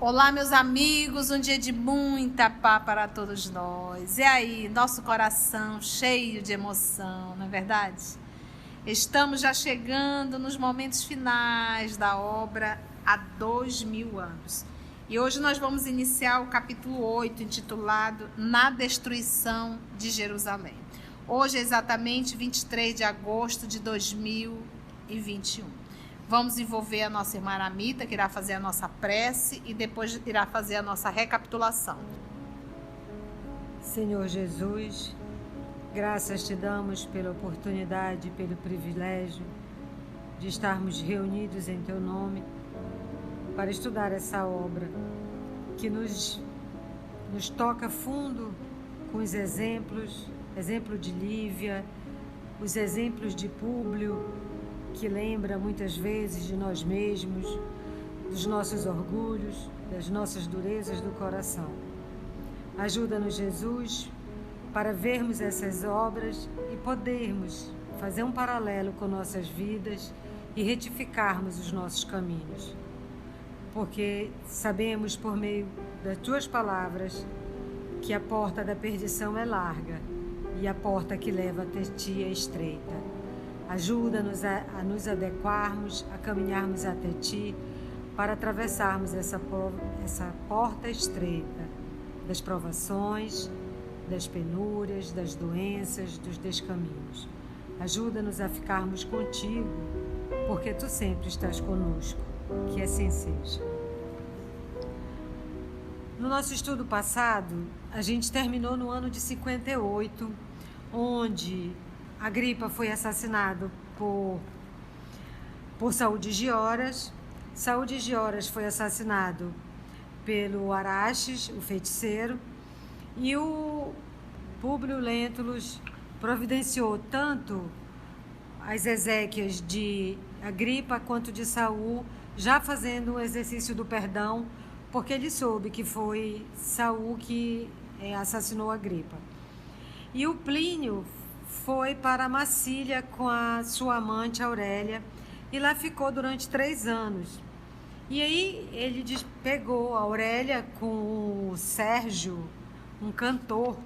Olá, meus amigos, um dia de muita paz para todos nós. E aí, nosso coração cheio de emoção, não é verdade? Estamos já chegando nos momentos finais da obra há 2000 anos. E hoje nós vamos iniciar o capítulo 8, intitulado Na Destruição de Jerusalém. Hoje é exatamente 23 de agosto de 2021. Vamos envolver a nossa irmã Aramita, que irá fazer a nossa prece e depois irá fazer a nossa recapitulação. Senhor Jesus, graças te damos pela oportunidade, pelo privilégio de estarmos reunidos em teu nome para estudar essa obra que nos toca fundo com os exemplo de Lívia, os exemplos de Públio, que lembra muitas vezes de nós mesmos, dos nossos orgulhos, das nossas durezas do coração. Ajuda-nos, Jesus, para vermos essas obras e podermos fazer um paralelo com nossas vidas e retificarmos os nossos caminhos. Porque sabemos por meio das tuas palavras que a porta da perdição é larga e a porta que leva até ti é estreita. Ajuda-nos a nos adequarmos, a caminharmos até Ti, para atravessarmos essa porta estreita das provações, das penúrias, das doenças, dos descaminhos. Ajuda-nos a ficarmos contigo, porque Tu sempre estás conosco, que assim seja. No nosso estudo passado, a gente terminou no ano de 58, onde Agripa foi assassinado por Saul de Gioras. Saul de Gioras foi assassinado pelo Araxes, o feiticeiro, e o Públio Lentulus providenciou tanto as exéquias de Agripa quanto de Saul, já fazendo o exercício do perdão, porque ele soube que foi Saul que assassinou Agripa. E o Plínio foi para Massília com a sua amante Aurélia e lá ficou durante 3 anos. E aí ele pegou a Aurélia com o Sérgio, um cantor,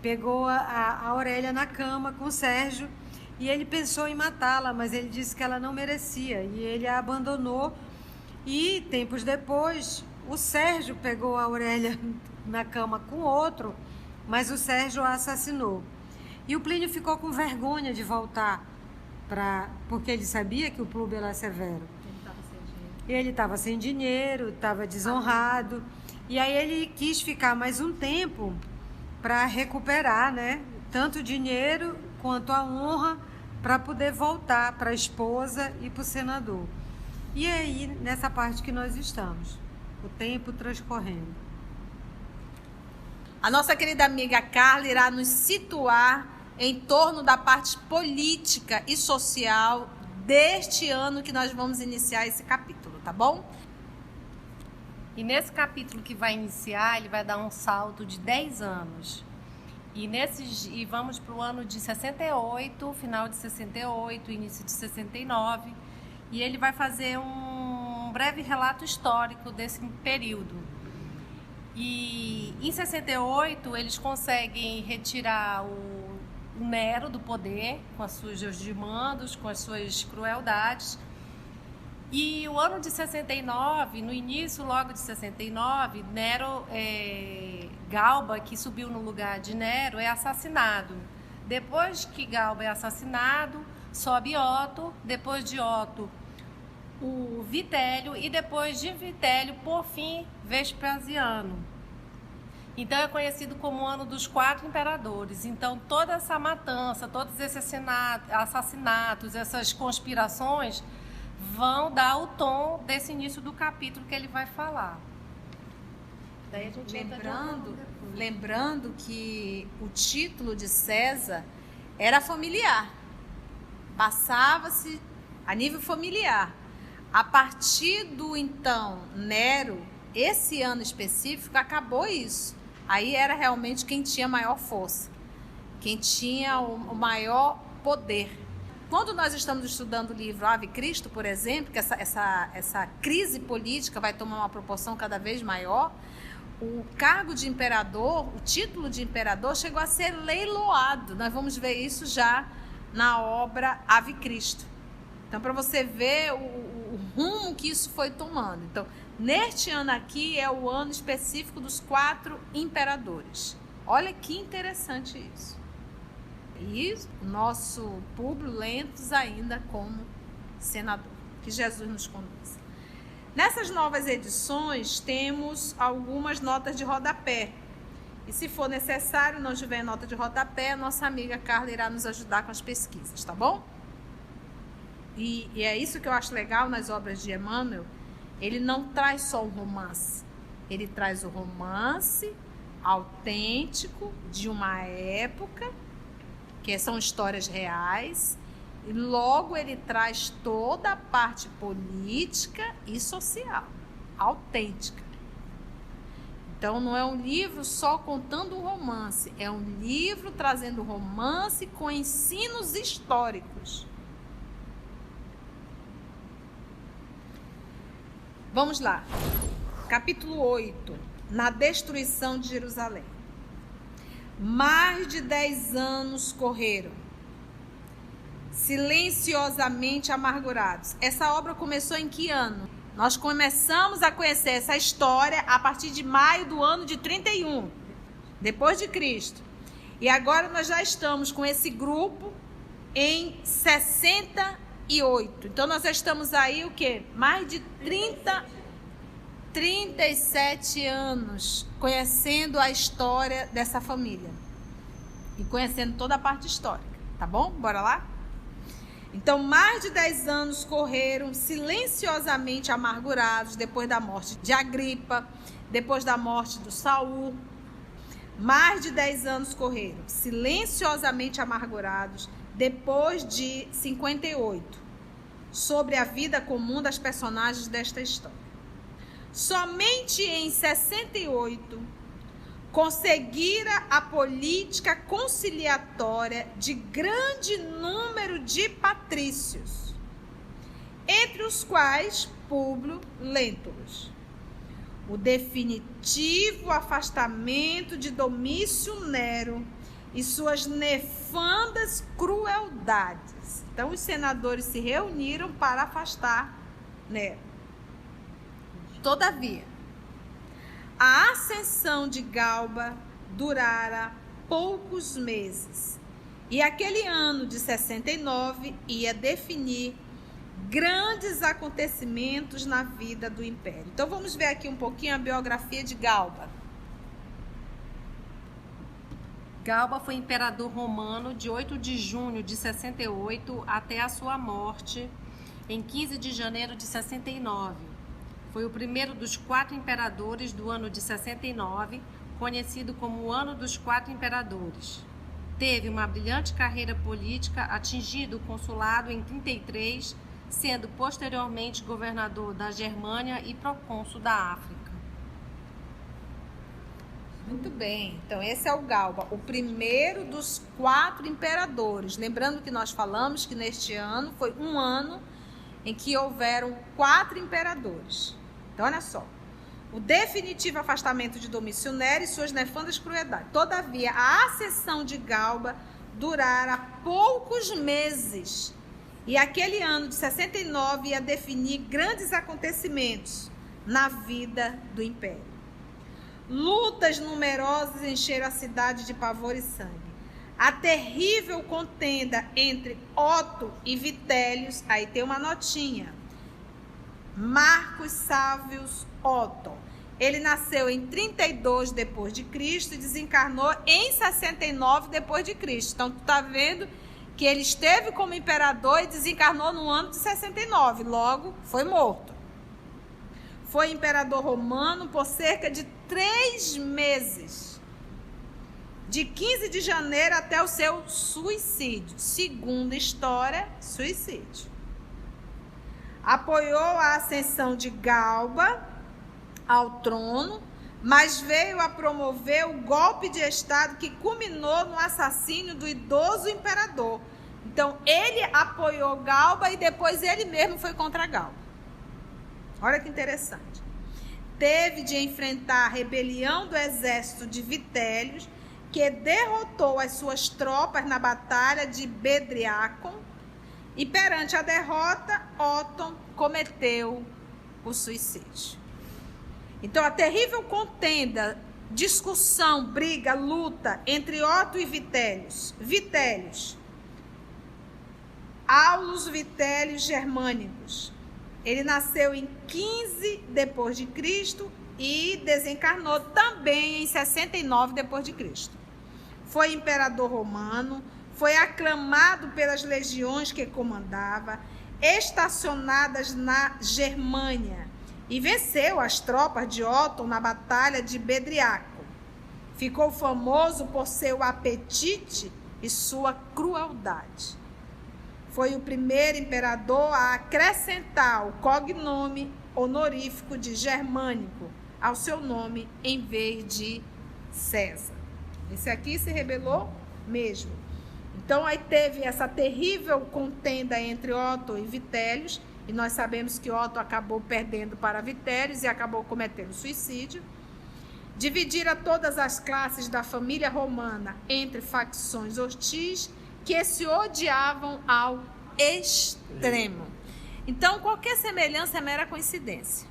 pegou a Aurélia na cama com o Sérgio e ele pensou em matá-la, mas ele disse que ela não merecia e ele a abandonou. E tempos depois o Sérgio pegou a Aurélia na cama com outro, mas o Sérgio a assassinou. E o Plínio ficou com vergonha de voltar, porque ele sabia que o Públio era severo. Ele estava sem dinheiro, estava desonrado. E aí ele quis ficar mais um tempo para recuperar, né? Tanto o dinheiro quanto a honra para poder voltar para a esposa e para o senador. E aí, nessa parte que nós estamos, o tempo transcorrendo. A nossa querida amiga Carla irá nos situar em torno da parte política e social deste ano que nós vamos iniciar esse capítulo, tá bom? E nesse capítulo que vai iniciar, ele vai dar um salto de 10 anos. E vamos para o ano de 68, final de 68, início de 69. E ele vai fazer um breve relato histórico desse período. E em 68, eles conseguem retirar o Nero do poder, com os seus desmandos, com as suas crueldades. E o ano de 69, no início logo de 69, Galba, que subiu no lugar de Nero, é assassinado. Depois que Galba é assassinado, sobe Otto, depois de Otto o Vitélio e depois de Vitélio, por fim, Vespasiano. Então é conhecido como o ano dos 4 imperadores. Então toda essa matança, todos esses assassinatos, essas conspirações vão dar o tom desse início do capítulo que ele vai falar. Daí a gente lembrando que o título de César era familiar. Passava-se a nível familiar. A partir do então Nero, esse ano específico, acabou isso. Aí era realmente quem tinha maior força, quem tinha o maior poder. Quando nós estamos estudando o livro Ave Cristo, por exemplo, que essa crise política vai tomar uma proporção cada vez maior, o cargo de imperador, o título de imperador chegou a ser leiloado. Nós vamos ver isso já na obra Ave Cristo. Então, para você ver o rumo que isso foi tomando. Então, neste ano aqui é o ano específico dos 4 imperadores. Olha que interessante isso. E o nosso Públio Lentulus ainda como senador. Que Jesus nos conduza. Nessas novas edições, temos algumas notas de rodapé. E se for necessário, não tiver nota de rodapé, a nossa amiga Carla irá nos ajudar com as pesquisas, tá bom? E é isso que eu acho legal nas obras de Emmanuel. Ele não traz só o romance. Ele traz o romance autêntico de uma época, que são histórias reais, e logo ele traz toda a parte política e social, autêntica. Então não é um livro só contando um romance, é um livro trazendo romance com ensinos históricos. Vamos lá. Capítulo 8. Na destruição de Jerusalém. Mais de 10 anos correram, silenciosamente amargurados. Essa obra começou em que ano? Nós começamos a conhecer essa história a partir de maio do ano de 31, depois de Cristo. E agora nós já estamos com esse grupo em 68. Então nós já estamos aí o quê? Mais de 37 anos conhecendo a história dessa família. E conhecendo toda a parte histórica, tá bom? Bora lá? Então, mais de 10 anos correram silenciosamente amargurados depois da morte de Agripa, depois da morte do Saul. Mais de 10 anos correram silenciosamente amargurados depois de 58, sobre a vida comum das personagens desta história. Somente em 68 conseguira a política conciliatória de grande número de patrícios, entre os quais Públio Lentulus, o definitivo afastamento de Domício Nero e suas nefandas crueldades. Então os senadores se reuniram para afastar Nero. Todavia, a ascensão de Galba durara poucos meses, e aquele ano de 69 ia definir grandes acontecimentos na vida do império. Então vamos ver aqui um pouquinho a biografia de Galba. Galba foi imperador romano de 8 de junho de 68 até a sua morte em 15 de janeiro de 69. Foi o primeiro dos 4 imperadores do ano de 69, conhecido como o Ano dos 4 Imperadores. Teve uma brilhante carreira política, atingindo o consulado em 33, sendo posteriormente governador da Germânia e procônsul da África. Muito bem, então esse é o Galba, o primeiro dos 4 imperadores. Lembrando que nós falamos que neste ano foi um ano em que houveram 4 imperadores. Então, olha só. O definitivo afastamento de Domício Nero e suas nefandas crueldades. Todavia, a ascensão de Galba durara poucos meses. E aquele ano de 69 ia definir grandes acontecimentos na vida do império. Lutas numerosas encheram a cidade de pavor e sangue. A terrível contenda entre Otto e Vitélios, aí tem uma notinha. Marcos Sávios Otto. Ele nasceu em 32 depois de Cristo e desencarnou em 69 depois de Cristo. Então tu tá vendo que ele esteve como imperador e desencarnou no ano de 69, logo foi morto. Foi imperador romano por cerca de 3 meses, de 15 de janeiro até o seu suicídio. Segundo a história, suicídio. Apoiou a ascensão de Galba ao trono, mas veio a promover o golpe de Estado que culminou no assassínio do idoso imperador, Então, ele apoiou Galba e depois ele mesmo foi contra Galba. Olha que interessante. Teve de enfrentar a rebelião do exército de Vitélios, que derrotou as suas tropas na batalha de Bedriacum, e perante a derrota, Othon cometeu o suicídio. Então, a terrível contenda, discussão, briga, luta entre Othon e Vitélios, Aulus Vitélios Germânicos. Ele nasceu em 15 depois de Cristo e desencarnou também em 69 depois de Cristo. Foi imperador romano, foi aclamado pelas legiões que comandava, estacionadas na Germânia, e venceu as tropas de Othon na batalha de Bedriacum. Ficou famoso por seu apetite e sua crueldade. Foi o primeiro imperador a acrescentar o cognome honorífico de Germânico ao seu nome em vez de César. Esse aqui se rebelou mesmo. Então, aí teve essa terrível contenda entre Othon e Vitélios, e nós sabemos que Othon acabou perdendo para Vitélios e acabou cometendo suicídio. Dividira todas as classes da família romana entre facções hostis que se odiavam ao extremo. Então, qualquer semelhança é mera coincidência.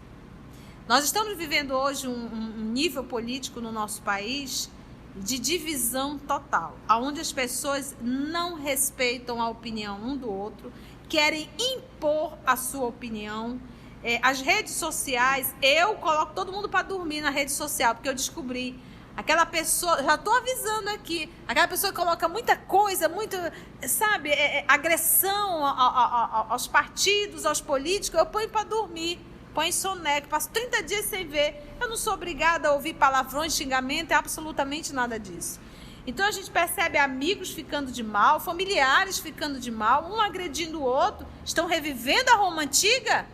Nós estamos vivendo hoje um nível político no nosso país de divisão total, onde as pessoas não respeitam a opinião um do outro, querem impor a sua opinião. As redes sociais, eu coloco todo mundo para dormir na rede social, porque eu descobri. Aquela pessoa, já estou avisando aqui, aquela pessoa que coloca muita coisa, muito, sabe, agressão aos partidos, aos políticos, eu ponho para dormir, põe soneca, passo 30 dias sem ver. Eu não sou obrigada a ouvir palavrões, xingamento, absolutamente nada disso. Então a gente percebe amigos ficando de mal, familiares ficando de mal, um agredindo o outro. Estão revivendo a Roma antiga?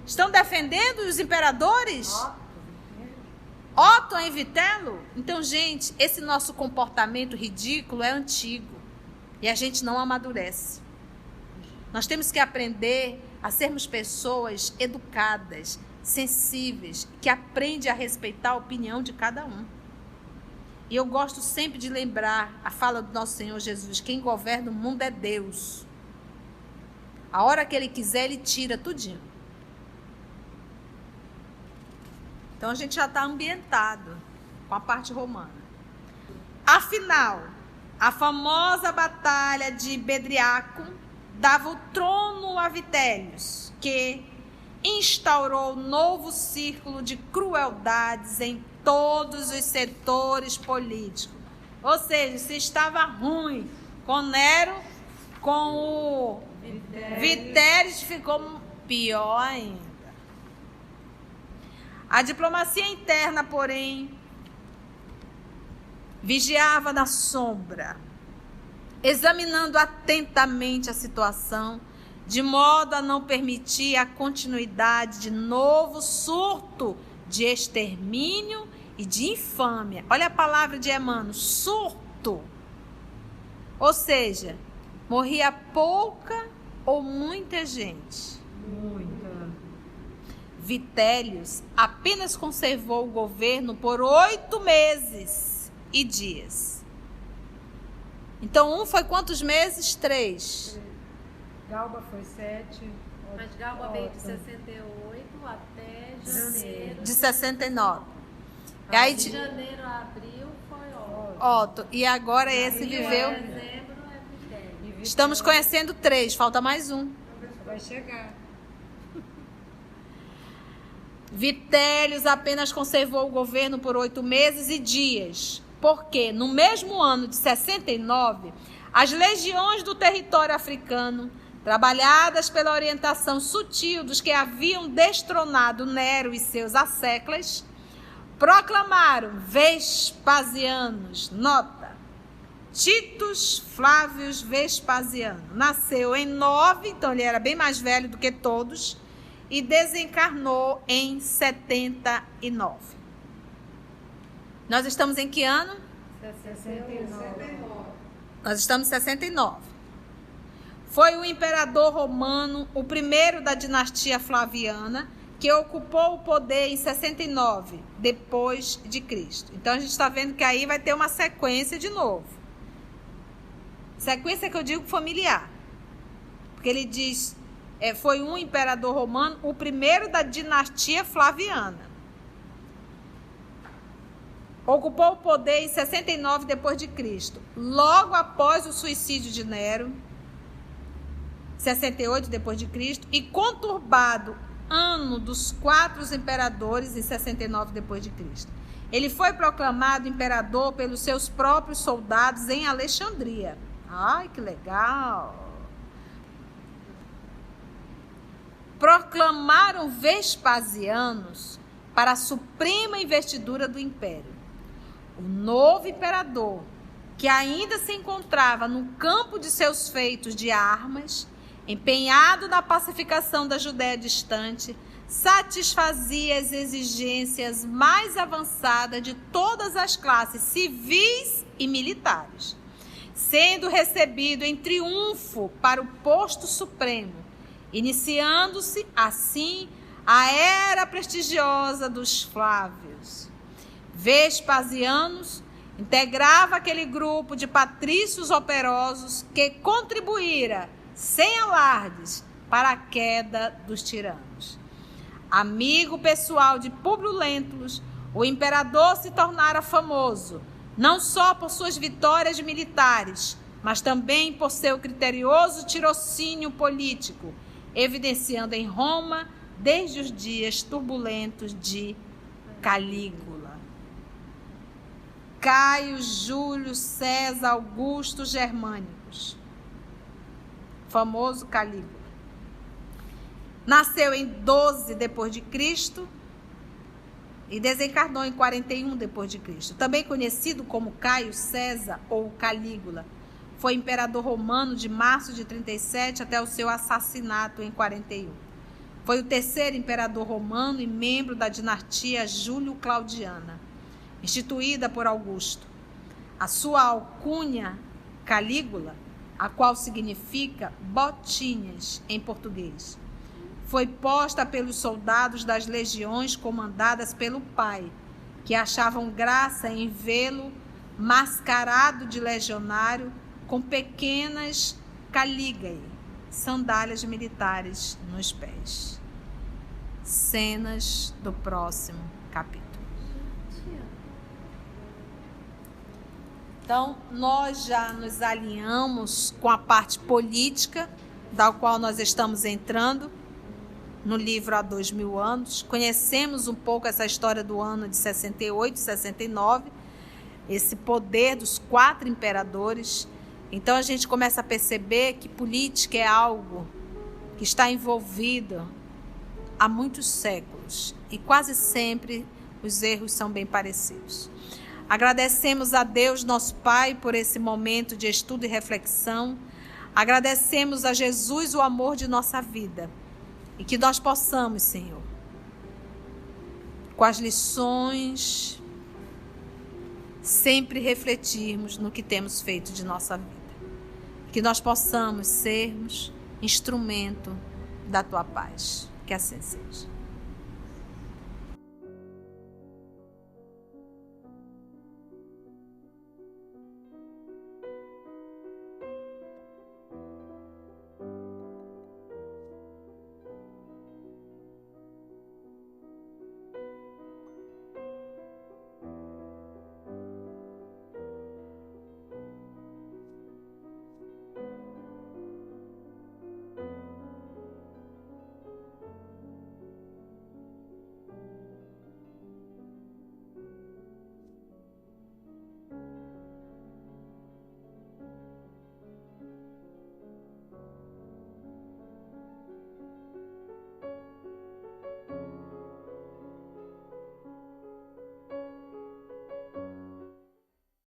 Estão defendendo os imperadores? Othon e Vitelo? Então, gente, esse nosso comportamento ridículo é antigo e a gente não amadurece. Nós temos que aprender a sermos pessoas educadas, sensíveis, que aprendem a respeitar a opinião de cada um. E eu gosto sempre de lembrar a fala do nosso Senhor Jesus: quem governa o mundo é Deus. A hora que Ele quiser, Ele tira tudinho. Então a gente já está ambientado com a parte romana. Afinal, a famosa batalha de Bedriacum dava o trono a Vitélios, que instaurou um novo círculo de crueldades em todos os setores políticos. Ou seja, se estava ruim com Nero, com o Vitélios ficou pior ainda. A diplomacia interna, porém, vigiava na sombra, examinando atentamente a situação, de modo a não permitir a continuidade de novo surto de extermínio e de infâmia. Olha a palavra de Emmanuel, surto. Ou seja, morria pouca ou muita gente. Muita. Vitélios apenas conservou o governo por 8 meses e dias. Então, um foi quantos meses? 3. Galba foi 7. Mas Galba veio de 68 até janeiro. De 69. E aí, de janeiro a abril foi Othon. E agora esse viveu. Dezembro é Vitélios. Estamos conhecendo 3, falta mais um. Vai chegar. Vitélios apenas conservou o governo por 8 meses e dias, porque no mesmo ano de 69, as legiões do território africano, trabalhadas pela orientação sutil dos que haviam destronado Nero e seus asseclas, proclamaram Vespasianos, nota, Titus Flávios Vespasiano, nasceu em 9, então ele era bem mais velho do que todos, e desencarnou em 79. Nós estamos em que ano? 69. Nós estamos em 69. Foi o imperador romano, o primeiro da dinastia Flaviana, que ocupou o poder em 69 depois de Cristo. Então a gente está vendo que aí vai ter uma sequência de novo. Sequência que eu digo familiar. Porque ele diz, foi um imperador romano, o primeiro da dinastia Flaviana. Ocupou o poder em 69 depois de Cristo, logo após o suicídio de Nero, 68 depois de Cristo, e conturbado ano dos 4 imperadores em 69 depois de Cristo. Ele foi proclamado imperador pelos seus próprios soldados em Alexandria. Ai, que legal! Proclamaram Vespasianos para a suprema investidura do império. O novo imperador, que ainda se encontrava no campo de seus feitos de armas, empenhado na pacificação da Judéia distante, satisfazia as exigências mais avançadas de todas as classes civis e militares, sendo recebido em triunfo para o posto supremo, iniciando-se, assim, a era prestigiosa dos Flávios. Vespasianos integrava aquele grupo de patrícios operosos que contribuíra, sem alardes, para a queda dos tiranos. Amigo pessoal de Públio Lentulus, o imperador se tornara famoso, não só por suas vitórias militares, mas também por seu criterioso tirocínio político, evidenciando em Roma desde os dias turbulentos de Calígula. Caio, Júlio, César, Augusto, Germânicos. Famoso Calígula. Nasceu em 12 depois de Cristo e desencarnou em 41 depois de Cristo. Também conhecido como Caio César ou Calígula. Foi imperador romano de março de 37 até o seu assassinato em 41. Foi o terceiro imperador romano e membro da dinastia Júlio-Claudiana, instituída por Augusto. A sua alcunha, Calígula, a qual significa botinhas em português, foi posta pelos soldados das legiões comandadas pelo pai, que achavam graça em vê-lo mascarado de legionário com pequenas calígae, sandálias militares nos pés. Cenas do próximo capítulo. Então, nós já nos alinhamos com a parte política, da qual nós estamos entrando no livro há 2000 anos. Conhecemos um pouco essa história do ano de 68, 69, esse poder dos 4 imperadores. Então, a gente começa a perceber que política é algo que está envolvido há muitos séculos e quase sempre os erros são bem parecidos. Agradecemos a Deus, nosso Pai, por esse momento de estudo e reflexão. Agradecemos a Jesus o amor de nossa vida. E que nós possamos, Senhor, com as lições, sempre refletirmos no que temos feito de nossa vida. Que nós possamos sermos instrumento da Tua paz. Que assim seja.